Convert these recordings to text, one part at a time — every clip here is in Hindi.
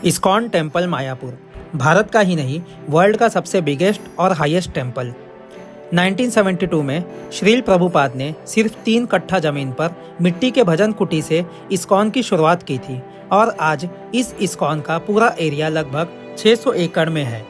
इस्कॉन टेम्पल मायापुर भारत का ही नहीं वर्ल्ड का सबसे बिगेस्ट और हाईएस्ट टेम्पल। 1972 में श्रील प्रभुपाद ने सिर्फ 3 कट्ठा जमीन पर मिट्टी के भजन कुटी से इस्कॉन की शुरुआत की थी और आज इस इस्कॉन का पूरा एरिया लगभग 600 एकड़ में है।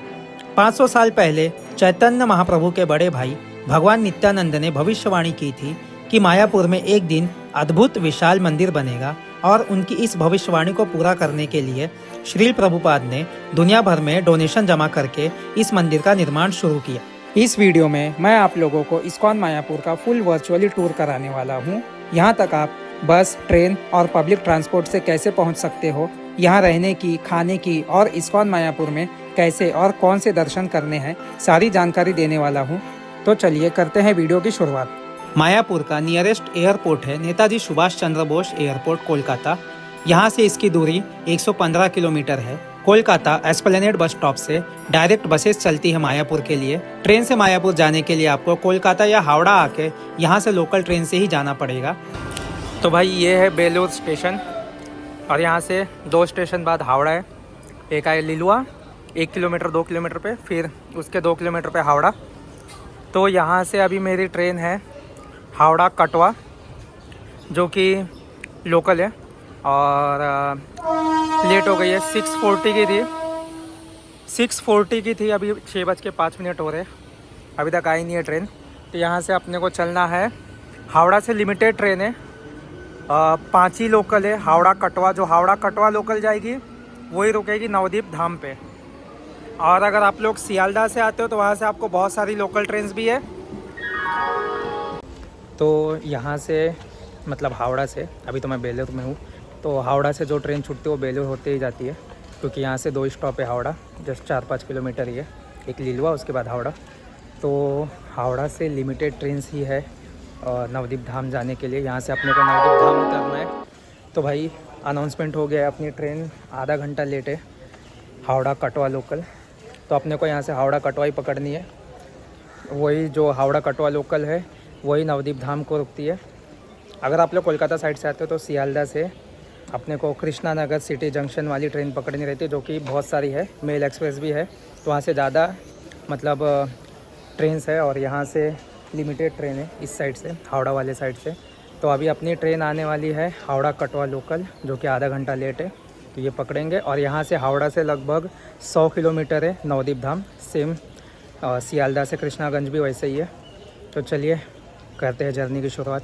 500 साल पहले चैतन्य महाप्रभु के बड़े भाई भगवान नित्यानंद ने भविष्यवाणी की थी कि मायापुर में एक दिन अद्भुत विशाल मंदिर बनेगा और उनकी इस भविष्यवाणी को पूरा करने के लिए श्रील प्रभुपाद ने दुनिया भर में डोनेशन जमा करके इस मंदिर का निर्माण शुरू किया। इस वीडियो में मैं आप लोगों को इस्कॉन मायापुर का फुल वर्चुअली टूर कराने वाला हूँ। यहाँ तक आप बस, ट्रेन और पब्लिक ट्रांसपोर्ट से कैसे पहुँच सकते हो, यहाँ रहने की, खाने की और इस्कॉन मायापुर में कैसे और कौन से दर्शन करने हैं, सारी जानकारी देने वाला हूँ। तो चलिए करते हैं वीडियो की शुरुआत। मायापुर का नियरेस्ट एयरपोर्ट है नेताजी सुभाष चंद्र बोस एयरपोर्ट कोलकाता। यहाँ से इसकी दूरी 115 किलोमीटर है। कोलकाता एस्प्लेनेड बस स्टॉप से डायरेक्ट बसेस चलती है मायापुर के लिए। ट्रेन से मायापुर जाने के लिए आपको कोलकाता या हावड़ा आके यहाँ से लोकल ट्रेन से ही जाना पड़ेगा। तो भाई ये है बेलूर स्टेशन और यहाँ से 2 स्टेशन बाद हावड़ा है। एक है लिलुआ 1 किलोमीटर 2 किलोमीटर पे, फिर उसके 2 किलोमीटर पे हावड़ा। तो यहाँ से अभी मेरी ट्रेन है हावड़ा कटवा, जो कि लोकल है और लेट हो गई है। 6:40 की थी, 6:40 की थी, अभी 6:05 हो रहे हैं, अभी तक आई नहीं है ट्रेन। तो यहाँ से अपने को चलना है, हावड़ा से लिमिटेड ट्रेन है, 5 ही लोकल है। हावड़ा कटवा, जो हावड़ा कटवा लोकल जाएगी वही रुकेगी नवदीप धाम पे। और अगर आप लोग सियालदह से आते हो तो वहाँ से आपको बहुत सारी लोकल ट्रेन्स भी है। तो यहाँ से मतलब हावड़ा से, अभी तो मैं बेलूर में हूँ, तो हावड़ा से जो ट्रेन छूटती है वो बेलूर होते ही जाती है, क्योंकि यहाँ से 2 स्टॉप है हावड़ा, जस्ट 4-5 किलोमीटर ही है। एक लिलुआ, उसके बाद हावड़ा। तो हावड़ा से लिमिटेड ट्रेन्स ही है और नवदीप धाम जाने के लिए। यहाँ से अपने को नवदीप धाम उतरना है। तो भाई अनाउंसमेंट हो गया है, अपनी ट्रेन आधा घंटा लेट है, हावड़ा कटवा लोकल। तो अपने को यहाँ से हावड़ा कटवा ही पकड़नी है। वही जो हावड़ा कटवा लोकल है वही नवदीप धाम को रुकती है। अगर आप लोग कोलकाता साइड से आते हो तो सियालदह से अपने को कृष्णा नगर सिटी जंक्शन वाली ट्रेन पकड़नी रहती है, जो कि बहुत सारी है, मेल एक्सप्रेस भी है। तो वहाँ से ज़्यादा मतलब ट्रेन्स है और यहाँ से लिमिटेड ट्रेन है इस साइड से, हावड़ा वाले साइड से। तो अभी अपनी ट्रेन आने वाली है हावड़ा कटवा लोकल, जो कि आधा घंटा लेट है। तो ये पकड़ेंगे और यहाँ से हावड़ा से लगभग 100 किलोमीटर है नवदीप धाम, सेम सियालदह से कृष्णागंज भी वैसे ही है। तो चलिए करते हैं जर्नी की शुरुआत।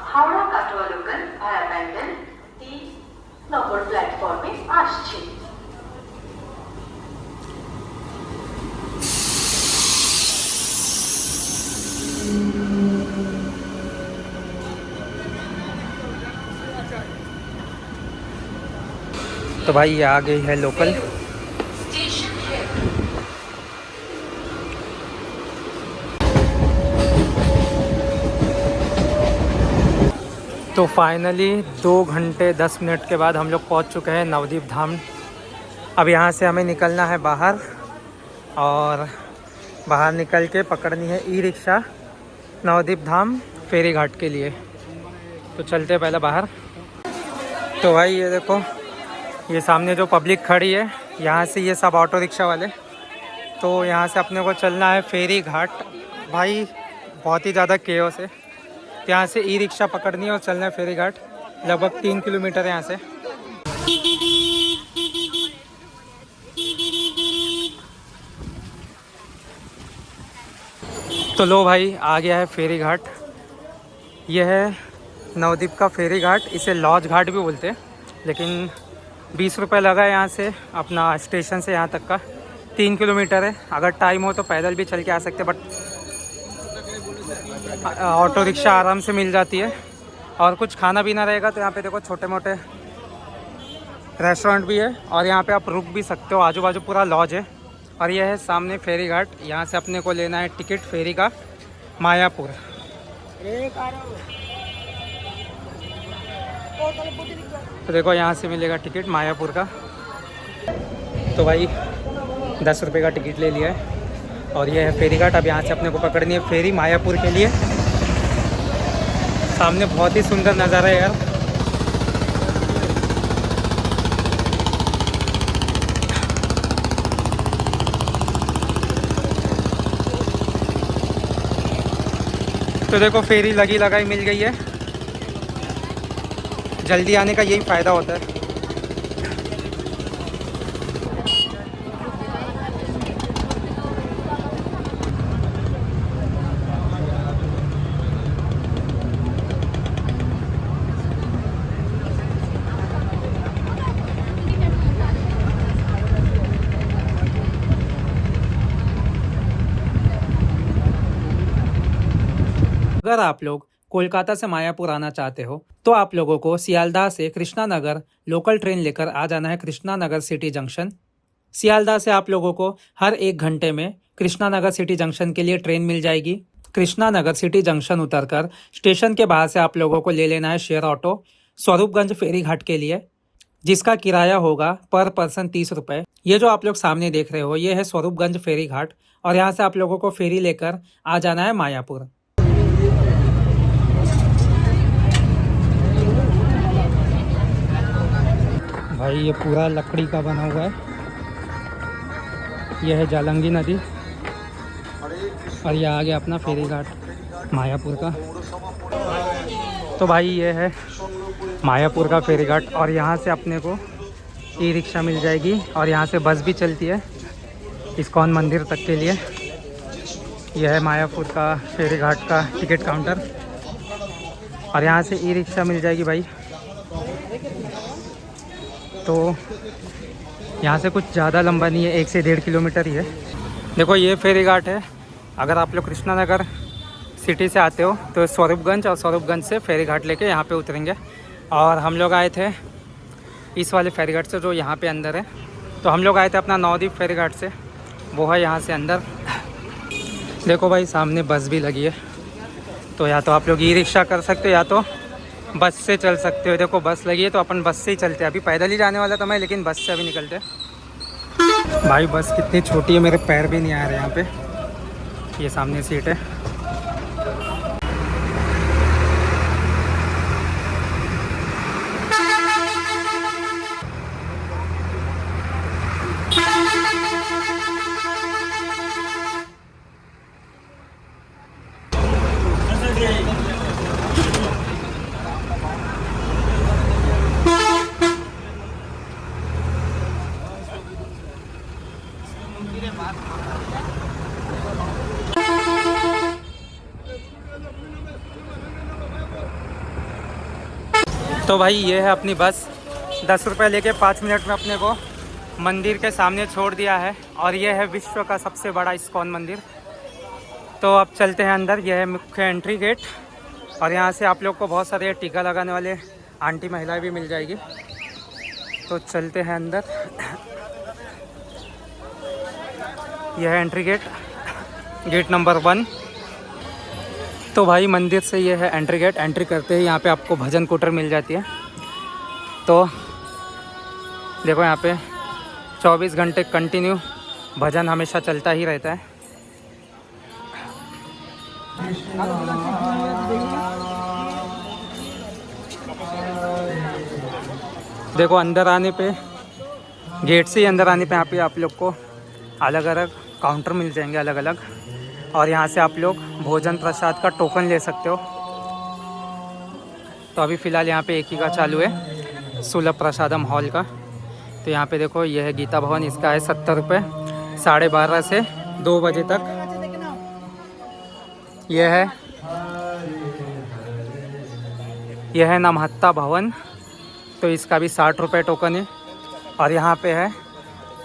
হাওড়া কাটোয়া লোকাল ভায়া প্যান্ডেল 3 নম্বর প্ল্যাটফর্মে আসছে। तो भाई ये आ गई है लोकल। तो फाइनली 2 घंटे 10 मिनट के बाद हम लोग पहुंच चुके हैं नवदीप धाम। अब यहाँ से हमें निकलना है बाहर और बाहर निकल के पकड़नी है ई रिक्शा नवदीप धाम फेरी घाट के लिए। तो चलते हैं पहले बाहर। तो भाई ये देखो, ये सामने जो पब्लिक खड़ी है, यहाँ से ये सब ऑटो रिक्शा वाले। तो यहाँ से अपने को चलना है फेरी घाट। भाई बहुत ही ज़्यादा केओस है। यहाँ से ई रिक्शा पकड़नी है और चलना है फेरी घाट। लगभग 3 किलोमीटर है यहाँ से। तो लो भाई आ गया है फेरी घाट। यह है नवदीप का फेरी घाट, इसे लॉज घाट भी बोलते हैं। लेकिन 20 रुपये लगा है यहाँ से, अपना स्टेशन से यहाँ तक का 3 किलोमीटर है। अगर टाइम हो तो पैदल भी चल के आ सकते, बट ऑटो रिक्शा आराम से मिल जाती है। और कुछ खाना पीना रहेगा तो यहाँ पे देखो छोटे मोटे रेस्टोरेंट भी है और यहाँ पे आप रुक भी सकते हो। आजू बाजू पूरा लॉज है। और यह है सामने फेरी घाट। यहाँ से अपने को लेना है टिकट फेरी का मायापुर। तो देखो यहाँ से मिलेगा टिकट मायापुर का। तो भाई ₹10 का टिकट ले लिया है और ये है फेरी घाट। अब यहाँ से अपने को पकड़नी है फेरी मायापुर के लिए। सामने बहुत ही सुंदर नज़ारा है यार। तो देखो फेरी लगी लगाई मिल गई है। जल्दी आने का यही फ़ायदा होता है। अगर आप लोग कोलकाता से मायापुर आना चाहते हो तो आप लोगों को सियालदाह से कृष्णा नगर लोकल ट्रेन लेकर आ जाना है कृष्णा नगर सिटी जंक्शन। सियालदाह से आप लोगों को हर 1 घंटे में कृष्णा नगर सिटी जंक्शन के लिए ट्रेन मिल जाएगी। कृष्णा नगर सिटी जंक्शन उतरकर स्टेशन के बाहर से आप लोगों को ले लेना है शेयर ऑटो स्वरूपगंज फेरी घाट के लिए, जिसका किराया होगा पर पर्सन 30 रुपये। ये जो आप लोग सामने देख रहे हो ये है स्वरूपगंज फेरी घाट और यहाँ से आप लोगों को फेरी लेकर आ जाना है मायापुर। भाई ये पूरा लकड़ी का बना हुआ है। यह है जालंगी नदी और ये आ गया अपना फेरी घाट मायापुर का। तो भाई ये है मायापुर का फेरी घाट और यहाँ से अपने को ई रिक्शा मिल जाएगी और यहाँ से बस भी चलती है इस्कॉन मंदिर तक के लिए। यह है मायापुर का फेरी घाट का टिकट काउंटर और यहाँ से ई रिक्शा मिल जाएगी भाई। तो यहाँ से कुछ ज़्यादा लंबा नहीं है, 1 से 1.5 किलोमीटर ही है। देखो ये फेरी घाट है। अगर आप लोग कृष्णा नगर सिटी से आते हो तो स्वरूपगंज और स्वरूपगंज से फेरी घाट लेके यहाँ पे उतरेंगे। और हम लोग आए थे इस वाले फेरी घाट से जो यहाँ पे अंदर है। तो हम लोग आए थे अपना नवद्वीप फेरी घाट से, वो है यहाँ से अंदर। देखो भाई सामने बस भी लगी है। तो या तो आप लोग ई रिक्शा कर सकते हो या तो बस से चल सकते हो। देखो बस लगी है तो अपन बस से ही चलते हैं। अभी पैदल ही जाने वाला था मैं, लेकिन बस से अभी निकलते हैं। भाई बस कितनी छोटी है, मेरे पैर भी नहीं आ रहे यहाँ पे। ये सामने सीट है। तो भाई ये है अपनी बस। 10 रुपये लेके 5 मिनट में अपने को मंदिर के सामने छोड़ दिया है और ये है विश्व का सबसे बड़ा इस्कॉन मंदिर। तो अब चलते हैं अंदर। यह है मुख्य एंट्री गेट और यहाँ से आप लोग को बहुत सारे टीका लगाने वाले आंटी महिलाएं भी मिल जाएगी। तो चलते हैं अंदर। यह है एंट्री गेट, गेट नंबर 1। तो भाई मंदिर से ये है एंट्री गेट। एंट्री करते ही यहाँ पे आपको भजन कुटर मिल जाती है। तो देखो यहाँ पे 24 घंटे कंटिन्यू भजन हमेशा चलता ही रहता है। देखो अंदर आने पे, गेट से ही अंदर आने पे यहाँ पे आप लोग को अलग अलग काउंटर मिल जाएंगे अलग अलग। और यहाँ से आप लोग भोजन प्रसाद का टोकन ले सकते हो। तो अभी फ़िलहाल यहाँ पे एक ही का चालू है, सुलभ प्रसादम हॉल का। तो यहाँ पे देखो ये है गीता भवन। इसका है 70 रुपये 12:30 से 2 बजे तक। यह है नमहत्ता भवन। तो इसका भी 60 रुपये टोकन है। और यहाँ पे है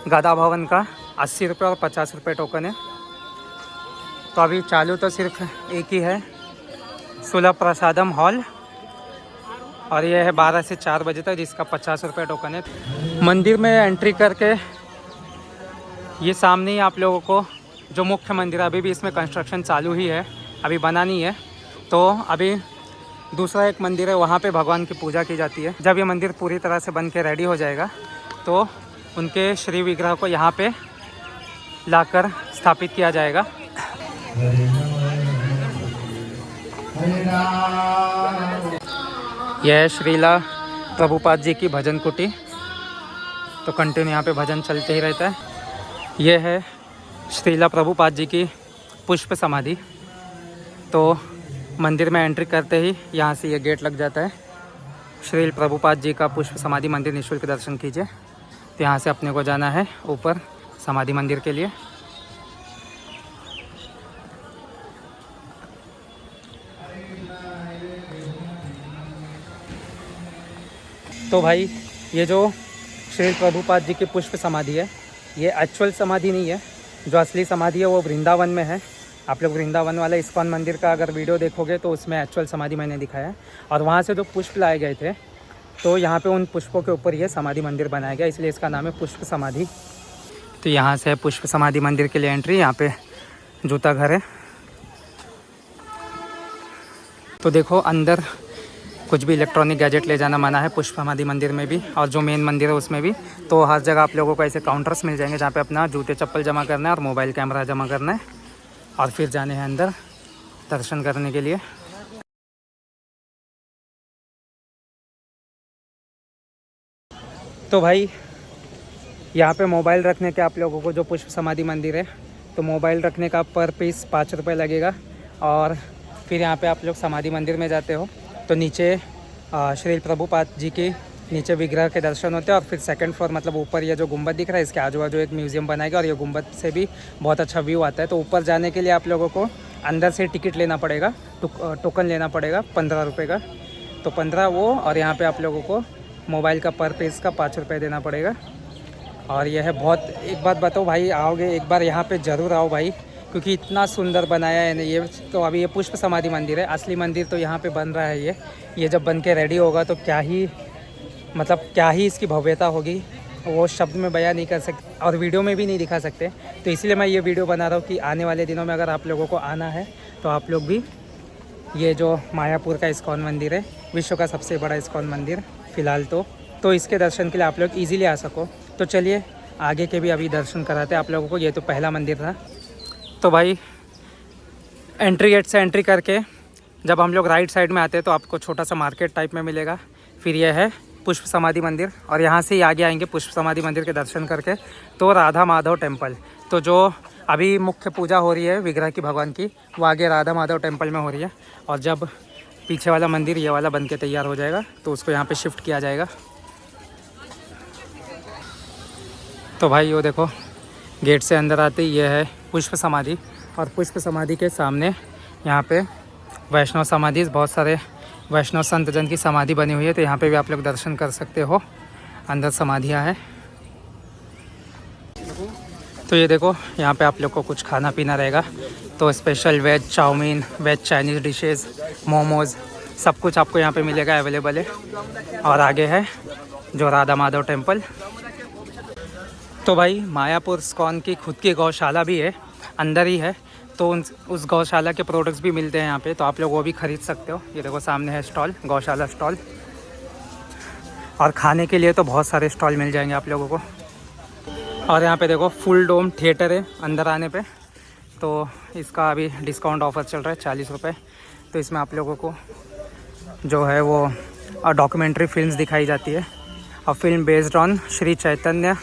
गदा भवन का 80 रुपये और 50 रुपये टोकन है। तो अभी चालू तो सिर्फ एक ही है, सुलभ प्रसादम हॉल। और यह है 12 से 4 बजे तक, जिसका 50 रुपये टोकन है। मंदिर में एंट्री करके ये सामने ही आप लोगों को जो मुख्य मंदिर है, अभी भी इसमें कंस्ट्रक्शन चालू ही है, अभी बना नहीं है। तो अभी दूसरा एक मंदिर है, वहाँ पे भगवान की पूजा की जाती है। जब ये मंदिर पूरी तरह से बन के रेडी हो जाएगा तो उनके श्री विग्रह को यहाँ पे लाकर स्थापित किया जाएगा। यह है श्रीला प्रभुपाद जी की भजन कुटी। तो कंटिन्यू यहाँ पे भजन चलते ही रहता है। यह है श्रीला प्रभुपाद जी की पुष्प समाधि। तो मंदिर में एंट्री करते ही यहाँ से ये गेट लग जाता है। श्रील प्रभुपाद जी का पुष्प समाधि मंदिर निःशुल्क दर्शन कीजिए। तो यहाँ से अपने को जाना है ऊपर समाधि मंदिर के लिए। तो भाई ये जो श्री प्रभुपाद जी की पुष्प समाधि है, ये एक्चुअल समाधि नहीं है। जो असली समाधि है वो वृंदावन में है। आप लोग वृंदावन वाला इस्कॉन मंदिर का अगर वीडियो देखोगे तो उसमें एक्चुअल समाधि मैंने दिखाया है। और वहाँ से जो पुष्प लाए गए थे तो यहाँ पे उन पुष्पों के ऊपर ये समाधि मंदिर बनाया गया, इसलिए इसका नाम है पुष्प समाधि। तो यहाँ से है पुष्प समाधि मंदिर के लिए एंट्री। यहाँ पे जूता घर है। तो देखो अंदर कुछ भी इलेक्ट्रॉनिक गैजेट ले जाना मना है पुष्प समाधि मंदिर में भी, और जो मेन मंदिर है उसमें भी। तो हर जगह आप लोगों को ऐसे काउंटर्स मिल जाएंगे जहाँ पे अपना जूते चप्पल जमा करना है और मोबाइल कैमरा जमा करना है, और फिर जाने हैं अंदर दर्शन करने के लिए। तो भाई यहाँ पे मोबाइल रखने के आप लोगों को, जो पुष्प समाधि मंदिर है, तो मोबाइल रखने का पर पीस 5 रुपये लगेगा। और फिर यहाँ पे आप लोग समाधि मंदिर में जाते हो तो नीचे श्री प्रभुपाद जी के नीचे विग्रह के दर्शन होते हैं। और फिर सेकंड फ्लोर मतलब ऊपर ये जो गुंबद दिख रहा है, इसके आजू बाजू एक म्यूज़ियम बनाएगा और ये गुंबद से भी बहुत अच्छा व्यू आता है। तो ऊपर जाने के लिए आप लोगों को अंदर से टिकट लेना पड़ेगा, टोकन लेना पड़ेगा 15 रुपये का। तो 15 वो, और यहाँ पे आप लोगों को मोबाइल का पर पीस का 5 रुपये देना पड़ेगा। और यह है बहुत, एक बात बताओ भाई, आओगे एक बार यहाँ पे ज़रूर आओ भाई, क्योंकि इतना सुंदर बनाया है ना ये। तो अभी ये पुष्प समाधि मंदिर है, असली मंदिर तो यहाँ पे बन रहा है। ये जब बन के रेडी होगा तो क्या ही, मतलब क्या ही इसकी भव्यता होगी, वो शब्द में बयां नहीं कर सकते और वीडियो में भी नहीं दिखा सकते। तो इसलिए मैं ये वीडियो बना रहा हूँ कि आने वाले दिनों में अगर आप लोगों को आना है तो आप लोग भी ये जो मायापुर का इस्कॉन मंदिर है, विश्व का सबसे बड़ा इस्कॉन मंदिर फ़िलहाल तो इसके दर्शन के लिए आप लोग ईज़िली आ सको। तो चलिए आगे के भी अभी दर्शन कराते हैं आप लोगों को। ये तो पहला मंदिर था। तो भाई एंट्री गेट से एंट्री करके जब हम लोग राइट साइड में आते हैं तो आपको छोटा सा मार्केट टाइप में मिलेगा। फिर यह है पुष्प समाधि मंदिर, और यहाँ से ही आगे आएंगे पुष्प समाधि मंदिर के दर्शन करके तो राधा माधव टेम्पल। तो जो अभी मुख्य पूजा हो रही है विग्रह की भगवान की, वो आगे राधा माधव टेम्पल में हो रही है। और जब पीछे वाला मंदिर ये वाला बन के तैयार हो जाएगा तो उसको यहाँ पे शिफ्ट किया जाएगा। तो भाई वो देखो गेट से अंदर आते ही ये है पुष्प समाधि, और पुष्प समाधि के सामने यहाँ पे वैष्णव समाधि, बहुत सारे वैष्णव संत जन की समाधि बनी हुई है। तो यहाँ पे भी आप लोग दर्शन कर सकते हो, अंदर समाधियाँ हैं। तो ये देखो यहाँ पे आप लोग को कुछ खाना पीना रहेगा। तो special veg chowmein, veg Chinese dishes, momos, सब कुछ आपको यहाँ पे मिलेगा, अवेलेबल है। और आगे है जो राधा माधव टेम्पल। तो भाई मायापुर इस्कॉन की खुद की गौशाला भी है, अंदर ही है। तो उस गौशाला के प्रोडक्ट्स भी मिलते हैं यहाँ पे, तो आप लोग वो भी ख़रीद सकते हो। ये देखो सामने है स्टॉल, गौशाला स्टॉल। और खाने के लिए तो बहुत सारे स्टॉल मिल जाएंगे आप लोगों को। और यहाँ पे देखो फुल डोम थिएटर है अंदर आने पे, तो इसका अभी डिस्काउंट ऑफ़र चल रहा है 40 रुपये। तो इसमें आप लोगों को जो है वो डॉक्यूमेंट्री फिल्म्स दिखाई जाती है। और film based on Shri Chaitanya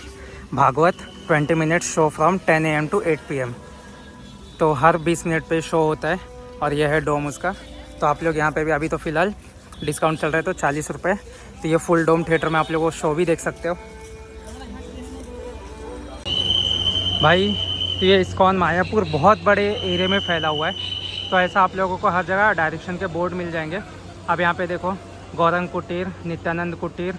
Bhagwat 20 minute show from 10 AM to 8 PM। तो हर 20 मिनट पे शो होता है, और यह है डोम उसका। तो आप लोग यहाँ पे भी अभी तो फ़िलहाल डिस्काउंट चल रहा है तो 40 रुपये। तो ये फुल डोम थिएटर में आप लोग वो शो भी देख सकते हो भाई। तो ये इस्कॉन मायापुर बहुत बड़े एरिया में फैला हुआ है, तो ऐसा आप लोगों को हर जगह डायरेक्शन के बोर्ड मिल जाएंगे। अब यहाँ पे देखो गौरंग कुटीर, नित्यानंद कुटीर,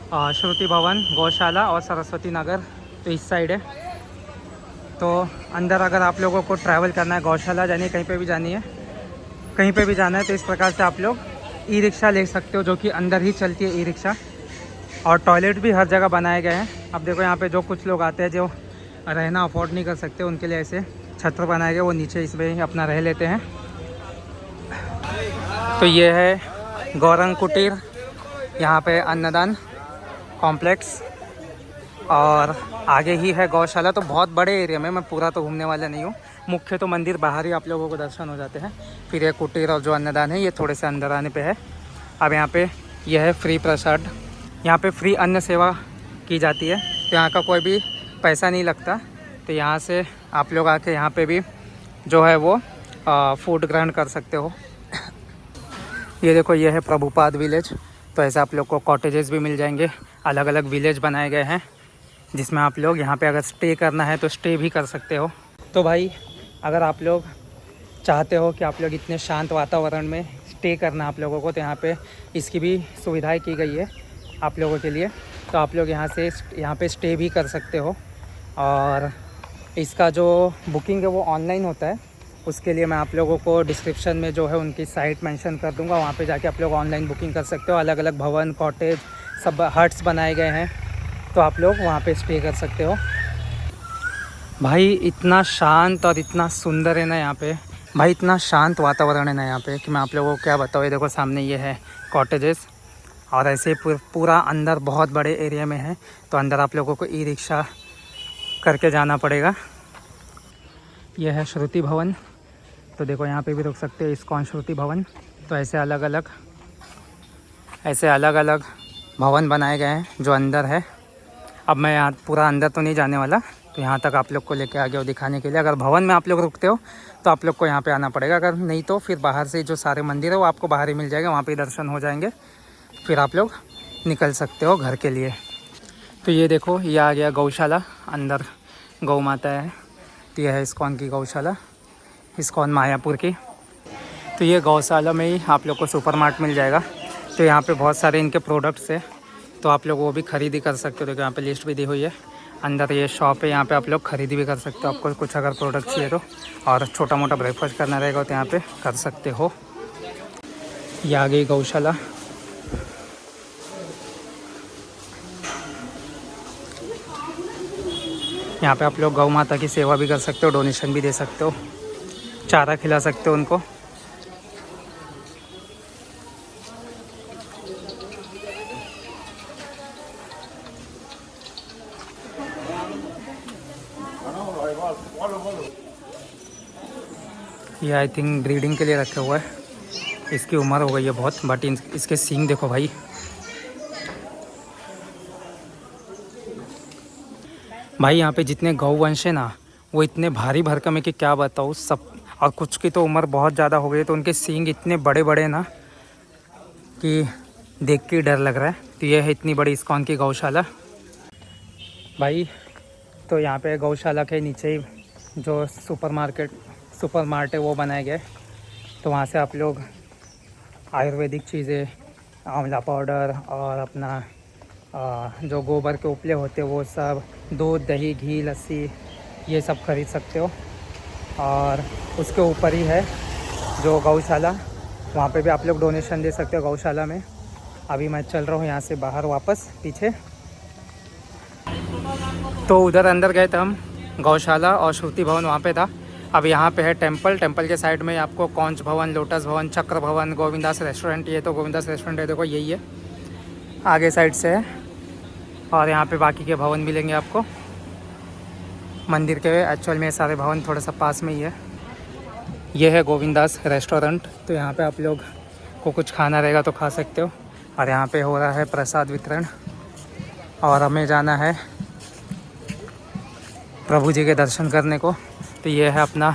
श्रुति भवन, गौशाला और सरस्वती नगर तो इस साइड है। तो अंदर अगर आप लोगों को ट्रैवल करना है, गौशाला जानी है, कहीं पे भी जानी है, कहीं पे भी जाना है, तो इस प्रकार से आप लोग ई रिक्शा ले सकते हो, जो कि अंदर ही चलती है ई रिक्शा। और टॉयलेट भी हर जगह बनाए गए हैं। अब देखो यहाँ पे जो कुछ लोग आते हैं जो रहना अफोर्ड नहीं कर सकते, उनके लिए ऐसे छत्र बनाए गए, वो नीचे इसमें अपना रह लेते हैं। तो ये है गौरंग कुटीर, यहाँ पे अन्नदान कॉम्प्लेक्स। और आगे ही है गौशाला। तो बहुत बड़े एरिया में, मैं पूरा तो घूमने वाला नहीं हूँ। मुख्य तो मंदिर बाहर ही आप लोगों को दर्शन हो जाते हैं। फिर ये कुटीर और जो अन्नदान है ये थोड़े से अंदर आने पे है। अब यहाँ पे यह है फ्री प्रसाद। यहाँ पे फ्री अन्न सेवा की जाती है, तो यहाँ का कोई भी पैसा नहीं लगता। तो यहाँ से आप लोग आके यहाँ पे भी जो है वो फूड ग्रहण कर सकते हो। ये देखो, ये है प्रभुपाद विलेज। तो ऐसे आप लोग को कॉटेजेस भी मिल जाएंगे। अलग अलग विलेज बनाए गए हैं जिसमें आप लोग यहाँ पे अगर स्टे करना है तो स्टे भी कर सकते हो। तो भाई अगर आप लोग चाहते हो कि आप लोग इतने शांत वातावरण में स्टे करना आप लोगों को, तो यहाँ पे इसकी भी सुविधाएं की गई है आप लोगों के लिए। तो आप लोग यहाँ पे स्टे भी कर सकते हो। और इसका जो बुकिंग है वो ऑनलाइन होता है। उसके लिए मैं आप लोगों को डिस्क्रिप्शन में जो है उनकी साइट मेंशन कर दूंगा। वहाँ पे जाके आप लोग ऑनलाइन बुकिंग कर सकते हो। अलग अलग भवन, कॉटेज, सब हट्स बनाए गए हैं, तो आप लोग वहाँ पे स्टे कर सकते हो। भाई इतना शांत और इतना सुंदर है ना यहाँ पे, भाई इतना शांत वातावरण है ना यहाँ पे कि मैं आप लोगों को क्या बताऊँ। ये देखो सामने ये है कॉटेजेस, और ऐसे पूरा अंदर बहुत बड़े एरिया में है। तो अंदर आप लोगों को ई रिक्शा करके जाना पड़ेगा। यह है श्रुति भवन। तो देखो यहाँ पे भी रुक सकते हैं, इस्कॉन श्रुति भवन। तो ऐसे अलग अलग भवन बनाए गए हैं जो अंदर है। अब मैं यहाँ पूरा अंदर तो नहीं जाने वाला, तो यहाँ तक आप लोग को लेके आ गया हूँ दिखाने के लिए। अगर भवन में आप लोग रुकते हो तो आप लोग को यहाँ पे आना पड़ेगा, अगर नहीं तो फिर बाहर से जो सारे मंदिर है वो आपको बाहर ही मिल जाएगा। वहाँ पे दर्शन हो जाएंगे, फिर आप लोग निकल सकते हो घर के लिए। तो ये देखो, ये आ गया गौशाला। अंदर गौ माता है। तो यह है इस्कॉन की गौशाला, इस्कॉन मायापुर की। तो ये गौशाला में ही आप लोग को सुपरमार्ट मिल जाएगा। तो यहाँ पे बहुत सारे इनके प्रोडक्ट्स है, तो आप लोग वो भी खरीदी कर सकते हो। देखो यहाँ पे लिस्ट भी दी हुई है। अंदर ये शॉप है, यहाँ पे आप लोग खरीदी भी कर सकते हो आपको कुछ अगर प्रोडक्ट चाहिए तो। और छोटा मोटा ब्रेकफास्ट करना रहेगा तो यहाँ पे कर सकते हो। ये आ गई गौशाला। यहाँ पे आप लोग गौ माता की सेवा भी कर सकते हो, डोनेशन भी दे सकते हो, चारा खिला सकते हो उनको। ये आई थिंक ब्रीडिंग के लिए रखा हुआ है। इसकी उम्र हो गई है बहुत, बट इसके सींग देखो भाई। भाई यहाँ पे जितने गौवंश है ना वो इतने भारी भरकम है कि क्या बताऊँ सब। और कुछ की तो उम्र बहुत ज़्यादा हो गई, तो उनके सींग इतने बड़े बड़े ना कि देख के डर लग रहा है। तो ये है इतनी बड़ी इस्कॉन की गौशाला भाई। तो यहाँ पे गौशाला के नीचे ही जो सुपरमार्ट है वो बनाए गए। तो वहाँ से आप लोग आयुर्वेदिक चीज़ें, आंवला पाउडर और अपना जो गोबर के उपले होते हैं वो सब, दूध, दही, घी, लस्सी, ये सब खरीद सकते हो। और उसके ऊपर ही है जो गौशाला, वहाँ पे भी आप लोग डोनेशन दे सकते हो गौशाला में। अभी मैं चल रहा हूँ यहाँ से बाहर वापस पीछे। तो उधर अंदर गए थे हम, गौशाला और श्रुति भवन वहाँ पे था। अब यहाँ पे है टेम्पल के साइड में आपको कौंच भवन, लोटस भवन, चक्र भवन, गोविंदास रेस्टोरेंट। ये तो गोविंदास रेस्टोरेंट है, देखो यही है, आगे साइड से है। और यहाँ पे बाकी के भवन मिलेंगे आपको मंदिर के। एक्चुअल में सारे भवन थोड़ा सा पास में ही है। ये है गोविंदास रेस्टोरेंट। तो यहाँ पे आप लोग को कुछ खाना रहेगा तो खा सकते हो। और यहाँ पे हो रहा है प्रसाद वितरण। और हमें जाना है प्रभु जी के दर्शन करने को। तो ये है अपना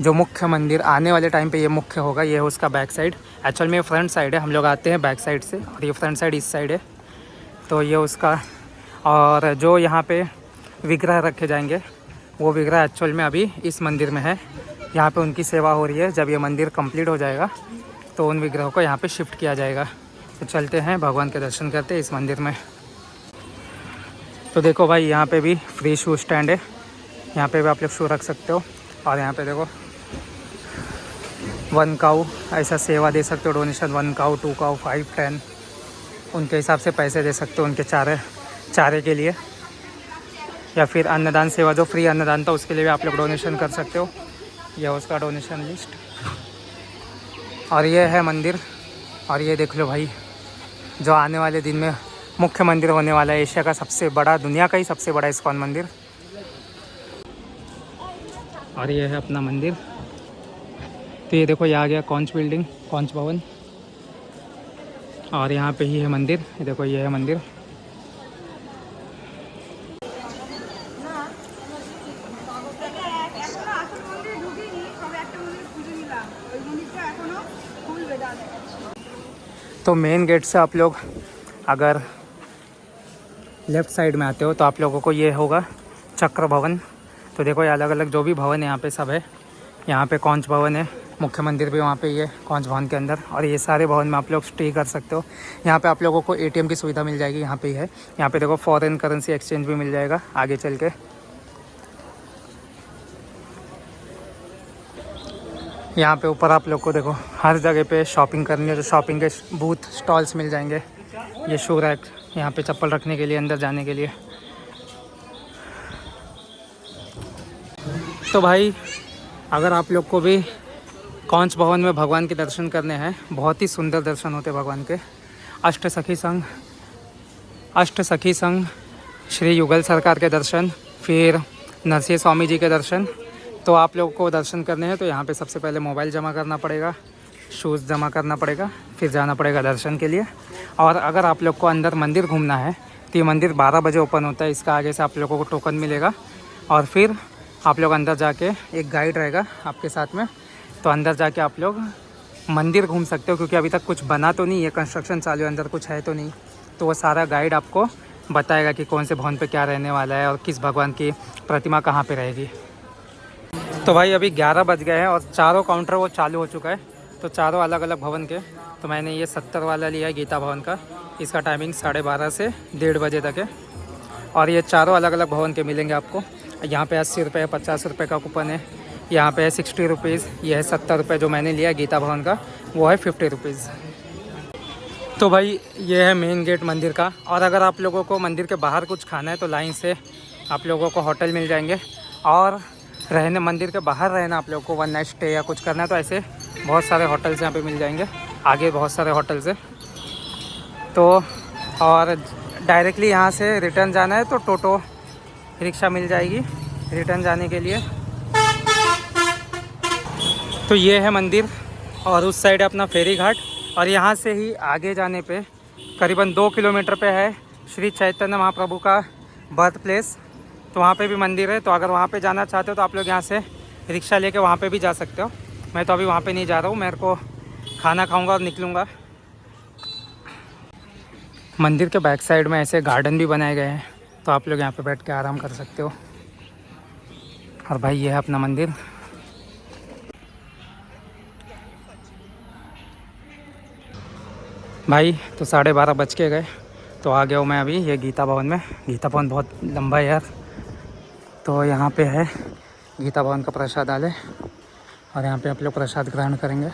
जो मुख्य मंदिर, आने वाले टाइम पे ये मुख्य होगा। ये है उसका बैक साइड। एक्चुअल में ये फ्रंट साइड है, हम लोग आते हैं बैक साइड से, और ये फ्रंट साइड इस साइड है। तो ये उसका, और जो यहाँ पे विग्रह रखे जाएंगे वो विग्रह एक्चुअल में अभी इस मंदिर में है। यहाँ पे उनकी सेवा हो रही है। जब ये मंदिर कंप्लीट हो जाएगा तो उन विग्रहों को यहाँ पे शिफ्ट किया जाएगा। तो चलते हैं भगवान के दर्शन करते हैं इस मंदिर में। तो देखो भाई, यहाँ पे भी फ्री शू स्टैंड है, यहाँ पे भी आप लोग शू रख सकते हो। और यहाँ पे देखो 1 काऊ ऐसा सेवा दे सकते हो, डोनेशन 1 काऊ, 2 काऊ, 5, 10 उनके हिसाब से पैसे दे सकते हो उनके चारे के लिए। या फिर अन्नदान सेवा, जो फ्री अन्नदान था उसके लिए भी आप लोग डोनेशन कर सकते हो। यह उसका डोनेशन लिस्ट। और ये है मंदिर। और ये देख लो भाई, जो आने वाले दिन में मुख्य मंदिर होने वाला है एशिया का सबसे बड़ा, दुनिया का ही सबसे बड़ा इस्कॉन मंदिर। और ये है अपना मंदिर। तो ये देखो, ये आ गया कौंच बिल्डिंग, कौंच भवन। और यहाँ पे ही है मंदिर, ये देखो ये है मंदिर। तो मेन गेट से आप लोग अगर लेफ़्ट साइड में आते हो तो आप लोगों को ये होगा चक्र भवन। तो देखो, ये अलग अलग जो भी भवन है यहाँ पे सब है। यहाँ पे कौंच भवन है, मुख्य मंदिर भी वहाँ पे ही है कौंच भवन के अंदर। और ये सारे भवन में आप लोग स्टे कर सकते हो। यहाँ पे आप लोगों को एटीएम की सुविधा मिल जाएगी, यहाँ पे ही है। यहाँ पे देखो फॉरेन करेंसी एक्सचेंज भी मिल जाएगा आगे चल के। यहाँ पे ऊपर आप लोग को देखो हर जगह पे शॉपिंग करनी है तो शॉपिंग के बूथ स्टॉल्स मिल जाएंगे। ये शू रैक, यहाँ पे चप्पल रखने के लिए, अंदर जाने के लिए। तो भाई अगर आप लोग को भी कौंच भवन में भगवान के दर्शन करने हैं, बहुत ही सुंदर दर्शन होते भगवान के। अष्ट सखी संघ श्री युगल सरकार के दर्शन, फिर नरसिंह स्वामी जी के दर्शन। तो आप लोगों को दर्शन करने हैं तो यहाँ पे सबसे पहले मोबाइल जमा करना पड़ेगा, शूज़ जमा करना पड़ेगा, फिर जाना पड़ेगा दर्शन के लिए। और अगर आप लोग को अंदर मंदिर घूमना है तो ये मंदिर 12 बजे ओपन होता है। इसका आगे से आप लोगों को टोकन मिलेगा और फिर आप लोग अंदर जाके, एक गाइड रहेगा आपके साथ में, तो अंदर जाके आप लोग मंदिर घूम सकते हो। क्योंकि अभी तक कुछ बना तो नहीं है, कंस्ट्रक्शन चालू है, अंदर कुछ है तो नहीं। तो वो सारा गाइड आपको बताएगा कि कौन से भवन पे क्या रहने वाला है और किस भगवान की प्रतिमा कहाँ पे रहेगी। तो भाई अभी 11 बज गए हैं और चारों काउंटर वो चालू हो चुका है। तो चारों अलग अलग भवन के, तो मैंने ये 70 वाला लिया है गीता भवन का। इसका टाइमिंग 12:30 से 1:30 बजे तक है। और ये चारों अलग अलग भवन के मिलेंगे आपको। यहाँ पे 80 रुपये, 50 रुपये का कूपन है। यहाँ पे है 60 रुपीज़, ये है 70 रुपये। जो मैंने लिया गीता भवन का वो है 50 रुपीज़। तो भाई ये है मेन गेट मंदिर का। और अगर आप लोगों को मंदिर के बाहर कुछ खाना है तो लाइन से आप लोगों को होटल मिल जाएंगे। और रहने, मंदिर के बाहर रहना आप लोगों को 1 नाइट स्टे या कुछ करना है तो ऐसे बहुत सारे होटल्स यहाँ पे मिल जाएंगे, आगे बहुत सारे होटल्स है। तो और डायरेक्टली यहाँ से रिटर्न जाना है तो टोटो रिक्शा मिल जाएगी रिटर्न जाने के लिए। तो ये है मंदिर और उस साइड है अपना फेरी घाट। और यहाँ से ही आगे जाने पे करीबन 2 किलोमीटर पे है श्री चैतन्य महाप्रभु का बर्थ प्लेस। तो वहाँ पे भी मंदिर है। तो अगर वहाँ पे जाना चाहते हो तो आप लोग यहाँ से रिक्शा लेके वहाँ पे भी जा सकते हो। मैं तो अभी वहाँ पे नहीं जा रहा हूँ, मेरे को खाना खाऊंगा और निकलूँगा। मंदिर के बैक साइड में ऐसे गार्डन भी बनाए गए हैं, तो आप लोग यहाँ पे बैठ के आराम कर सकते हो। और भाई ये है अपना मंदिर। भाई तो 12:30 बज के गए, तो आ गया हूँ मैं अभी ये गीता भवन में। गीता भवन बहुत लंबा है यार। तो यहाँ पे है गीता भवन का प्रसादालय और यहाँ पे आप लोग प्रसाद ग्रहण करेंगे।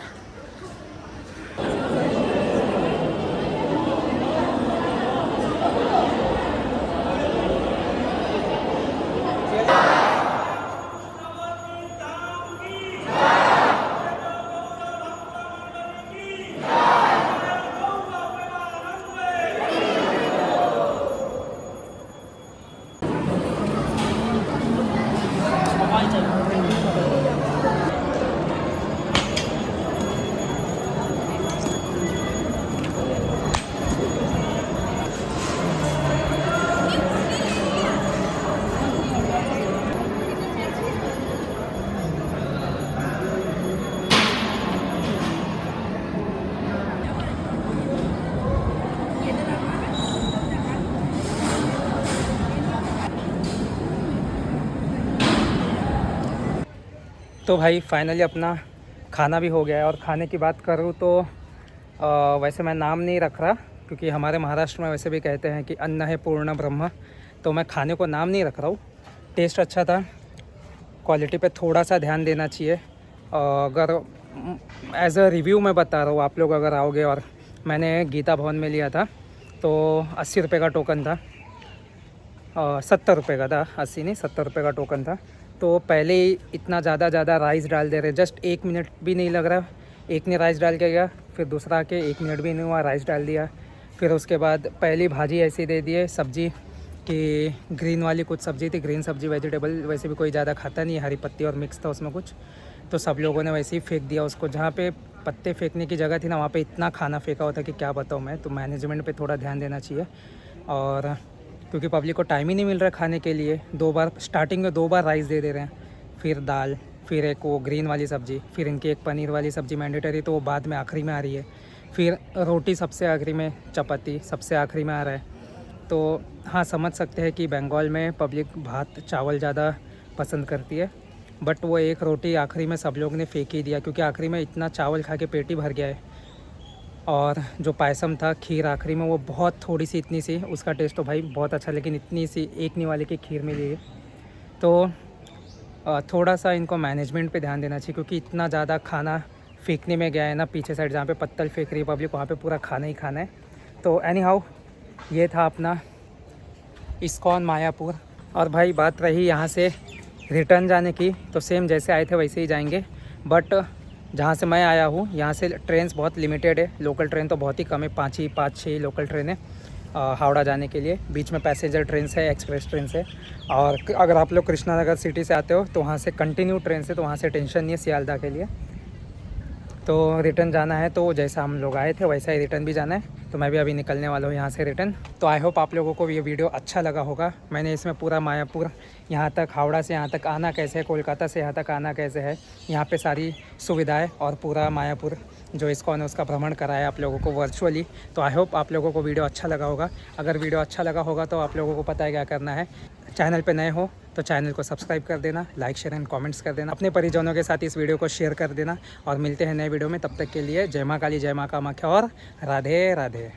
तो भाई फाइनली अपना खाना भी हो गया है। और खाने की बात करूँ तो वैसे मैं नाम नहीं रख रहा, क्योंकि हमारे महाराष्ट्र में वैसे भी कहते हैं कि अन्न है पूर्ण ब्रह्म। तो मैं खाने को नाम नहीं रख रहा हूँ। टेस्ट अच्छा था, क्वालिटी पे थोड़ा सा ध्यान देना चाहिए। अगर एज अ रिव्यू मैं बता रहा हूँ, आप लोग अगर आओगे, और मैंने गीता भवन में लिया था तो 80 रुपये का टोकन था, 70 रुपये का था, 80 नहीं 70 रुपये का टोकन था। तो पहले ही इतना ज़्यादा राइस डाल दे रहे, जस्ट 1 मिनट भी नहीं लग रहा। एक ने राइस डाल के गया, फिर दूसरा आके 1 मिनट भी नहीं हुआ राइस डाल दिया, फिर उसके बाद पहली भाजी ऐसी दे दिए सब्जी कि ग्रीन वाली कुछ सब्ज़ी थी, ग्रीन सब्ज़ी वेजिटेबल वैसे भी कोई ज़्यादा खाता नहीं है, हरी पत्ती और मिक्स था उसमें कुछ, तो सब लोगों ने वैसे ही फेंक दिया उसको। जहाँ पे पत्ते फेंकने की जगह थी ना, वहाँ पे इतना खाना फेंका होता कि क्या बताऊँ मैं। तो मैनेजमेंट पे थोड़ा ध्यान देना चाहिए, और क्योंकि पब्लिक को टाइम ही नहीं मिल रहा खाने के लिए। 2 बार स्टार्टिंग में 2 बार राइस दे रहे हैं, फिर दाल, फिर एक वो ग्रीन वाली सब्ज़ी, फिर इनकी एक पनीर वाली सब्ज़ी मैंडेटरी, तो वो बाद में आखिरी में आ रही है, फिर रोटी सबसे आखिरी में, चपाती सबसे आखिरी में आ रहा है। तो हाँ, समझ सकते हैं कि बंगाल में पब्लिक भात चावल ज़्यादा पसंद करती है, बट वो एक रोटी आखिरी में सब लोग ने फेंक ही दिया, क्योंकि आखिरी में इतना चावल खा के पेट ही भर गया है। और जो पायसम था, खीर आखिरी में, वो बहुत थोड़ी सी, इतनी सी, उसका टेस्ट तो भाई बहुत अच्छा, लेकिन इतनी सी एक निवाले की खीर मिली है। तो थोड़ा सा इनको मैनेजमेंट पे ध्यान देना चाहिए, क्योंकि इतना ज़्यादा खाना फेंकने में गया है ना, पीछे साइड जहाँ पे पत्तल फेंक रही है पब्लिक, वहाँ पे पूरा खाना ही खाना है। तो एनी हाउ, ये था अपना इस्कॉन मायापुर। और भाई बात रही यहाँ से रिटर्न जाने की, तो सेम जैसे आए थे वैसे ही जाएंगे, बट जहाँ से मैं आया हूँ यहाँ से ट्रेन्स बहुत लिमिटेड है, लोकल ट्रेन तो बहुत ही कम है, 5-6 लोकल ट्रेन है हावड़ा जाने के लिए। बीच में पैसेंजर ट्रेन है, एक्सप्रेस ट्रेन है। और अगर आप लोग कृष्णानगर सिटी से आते हो तो वहाँ से कंटिन्यू ट्रेन से, तो वहाँ से टेंशन नहीं है सियालदह के लिए। तो रिटर्न जाना है, तो जैसा हम लोग आए थे वैसा ही रिटर्न भी जाना है। तो मैं भी अभी निकलने वाला हूँ यहाँ से रिटर्न। तो आई होप आप लोगों को ये वीडियो अच्छा लगा होगा। मैंने इसमें पूरा मायापुर, यहाँ तक हावड़ा से यहाँ तक आना कैसे है, कोलकाता से यहाँ तक आना कैसे है, यहाँ पे सारी सुविधाएं और पूरा मायापुर जो इस्कॉन है उसका भ्रमण कराया आप लोगों को वर्चुअली। तो आई होप आप लोगों को वीडियो अच्छा लगा होगा। अगर वीडियो अच्छा लगा होगा तो आप लोगों को पता है क्या करना है। चैनल पे नए हो तो चैनल को सब्सक्राइब कर देना, लाइक शेयर एंड कमेंट्स कर देना, अपने परिजनों के साथ इस वीडियो को शेयर कर देना। और मिलते हैं नए वीडियो में, तब तक के लिए जय माँ काली, जय माँ कामाख्या और राधे राधे।